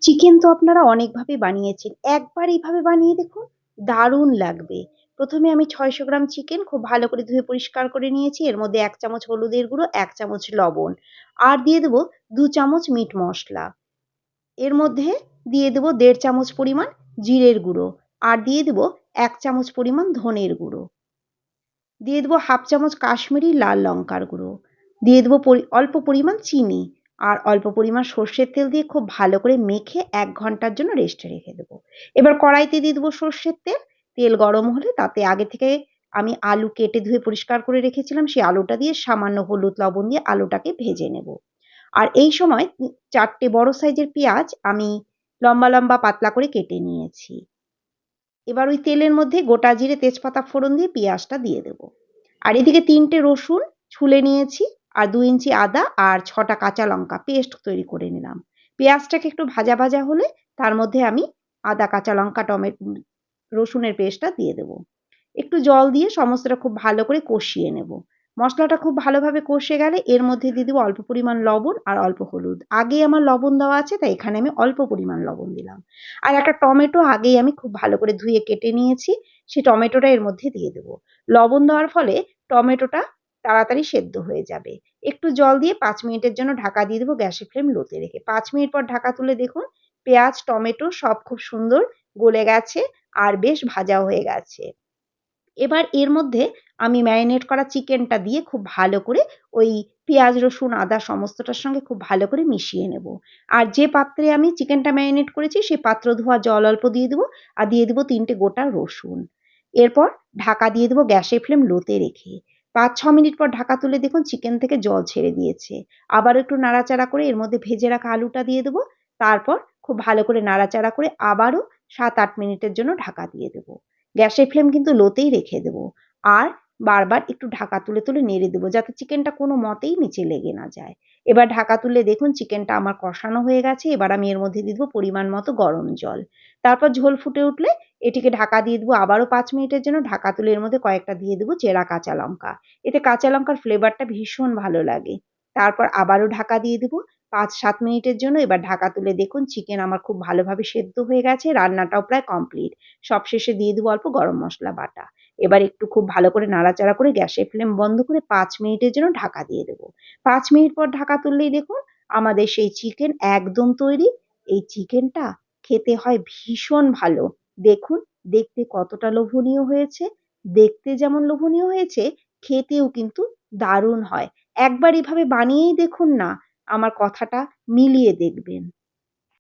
Chicken তো আপনারা অনেকভাবে বানিয়েছেন। একবার এইভাবে বানিয়ে দেখুন, দারুণ লাগবে। প্রথমে আমি ৬০০ গ্রাম চিকেন খুব ভালো করে ধুয়ে পরিষ্কার করে নিয়েছি। এর মধ্যে ১ চামচ হলুদের গুঁড়ো, ১ চামচ লবণ আর দিয়ে দেবো ২ চামচ মিট মসলা। এর মধ্যে দিয়ে দেবো ১.৫ চামচ পরিমাণ জিরের গুঁড়ো আর দিয়ে দেবো ১ চামচ পরিমাণ ধনের গুঁড়ো। দিয়ে দেবো 1/2 চামচ কাশ্মীরি লাল লঙ্কার গুঁড়ো। দিয়ে দেবো অল্প পরিমাণ চিনি আর অল্প পরিমাণ সর্ষের তেল দিয়ে খুব ভালো করে মেখে ১ ঘন্টার জন্য রেস্টে রেখে দেবো। এবার কড়াইতে দিয়ে দেবো সর্ষের তেল। তেল গরম হলে তাতে আগে থেকে আমি আলু কেটে ধুয়ে পরিষ্কার করে রেখেছিলাম। সেই আলুটা দিয়ে সামান্য হলুদ, লবণ দিয়ে আলুটাকে ভেজে নেব। আর এই সময় ৪ টে বড় সাইজের পেঁয়াজ আমি লম্বা, লম্বা পাতলা করে কেটে নিয়েছি। এবার ওই তেলের মধ্যে গোটা জিরে, তেজপাতা ফোড়ন দিয়ে পেঁয়াজটা দিয়ে দেবো। আর এদিকে ৩ টে রসুন ছুলে নিয়েছি আর ২ ইঞ্চি আদা আর ৬ টা কাঁচা লঙ্কা পেস্ট তৈরি করে নিলাম। পেঁয়াজটাকে একটু ভাজা, ভাজা হলে তার মধ্যে আমি আদা, কাঁচা লঙ্কা, রসুনের পেস্টটা দিয়ে দেবো। একটু জল দিয়ে সমস্তটা খুব ভালো করে কষিয়ে নেব। মসলাটা খুব ভালোভাবে কষে গেলে এর মধ্যে দিয়ে দেবো অল্প পরিমাণ লবণ আর অল্প হলুদ। আগেই আমার লবণ দেওয়া আছে তাই এখানে আমি অল্প পরিমাণ লবণ দিলাম। আর একটা টমেটো আগেই আমি খুব ভালো করে ধুয়ে কেটে নিয়েছি। সেই টমেটোটা এর মধ্যে দিয়ে দেবো। লবণ দেওয়ার ফলে টমেটোটা তাড়াতাড়ি সেদ্ধ হয়ে যাবে। একটু জল দিয়ে ৫ মিনিটের জন্য ঢাকা দিয়ে দেবো গ্যাসের ফ্লেম লোতে রেখে। ৫ মিনিট পর ঢাকা তুলে দেখুন পেঁয়াজ, টমেটো সব খুব সুন্দর গলে গেছে আর বেশ ভাজাও হয়ে গেছে। এবার এর মধ্যে আমি ম্যারিনেট করা চিকেনটা দিয়ে খুব ভালো করে ওই পেঁয়াজ, রসুন, আদা সমস্তটার সঙ্গে খুব ভালো করে মিশিয়ে নেব। আর যে পাত্রে আমি চিকেনটা ম্যারিনেট করেছি সেই পাত্র ধোয়া জল অল্প দিয়ে দেবো আর দিয়ে দেবো ৩ টে গোটা রসুন। এরপর ঢাকা দিয়ে দেবো গ্যাসের ফ্লেম লোতে রেখে। ৫-৬ মিনিট পর ঢাকা তুলে দেখুন চিকেন থেকে জল ছেড়ে দিয়েছে। আবার একটু নাড়াচাড়া করে এর মধ্যে ভেজে রাখা আলুটা দিয়ে দেবো। তারপর খুব ভালো করে নাড়াচাড়া করে আবারও ৭-৮ মিনিটের জন্য ঢাকা দিয়ে দেবো। গ্যাসের ফ্লেম কিন্তু লোতেই রেখে দেবো। আর বারবার একটু ঢাকা তুলে, তুলে নেড়ে দেবো যাতে চিকেনটা কোনো মতেই নিচে লেগে না যায়। এবার ঢাকা তুলে দেখুন চিকেনটা আমার কষানো হয়ে গেছে। এবার আমি এর মধ্যে দিয়ে দেবো পরিমাণ মতো গরম জল। তারপর ঝোল ফুটে উঠলে এটিকে ঢাকা দিয়ে দেবো আবারও ৫ মিনিটের জন্য। ঢাকা তুলে এর মধ্যে কয়েকটা দিয়ে দেবো চেরা কাঁচা লঙ্কা। এতে কাঁচা লঙ্কার ফ্লেভারটা ভীষণ ভালো লাগে। তারপর আবারও ঢাকা দিয়ে দেবো ৫-৭ মিনিটের জন্য। এবার ঢাকা তুলে দেখুন চিকেন আমার খুব ভালোভাবে সেদ্ধ হয়ে গেছে। রান্নাটাও প্রায় কমপ্লিট। সবশেষে দিয়ে দেবো অল্প গরম মসলা বাটা। এবার একটু খুব ভালো করে নাড়াচাড়া করে গ্যাসের ফ্লেম বন্ধ করে ৫ মিনিটের জন্য ঢাকা দিয়ে দেবো। ৫ মিনিট পর ঢাকা তুললেই দেখুন আমাদের সেই চিকেন একদম তৈরি। এই চিকেনটা খেতে হয় ভীষণ ভালো। দেখুন দেখতে কতটা লোভনীয় হয়েছে। দেখতে যেমন লোভনীয় হয়েছে খেতেও কিন্তু দারুণ হয়। একবার এভাবে বানিয়েই দেখুন না, আমার কথাটা মিলিয়ে দেখবেন।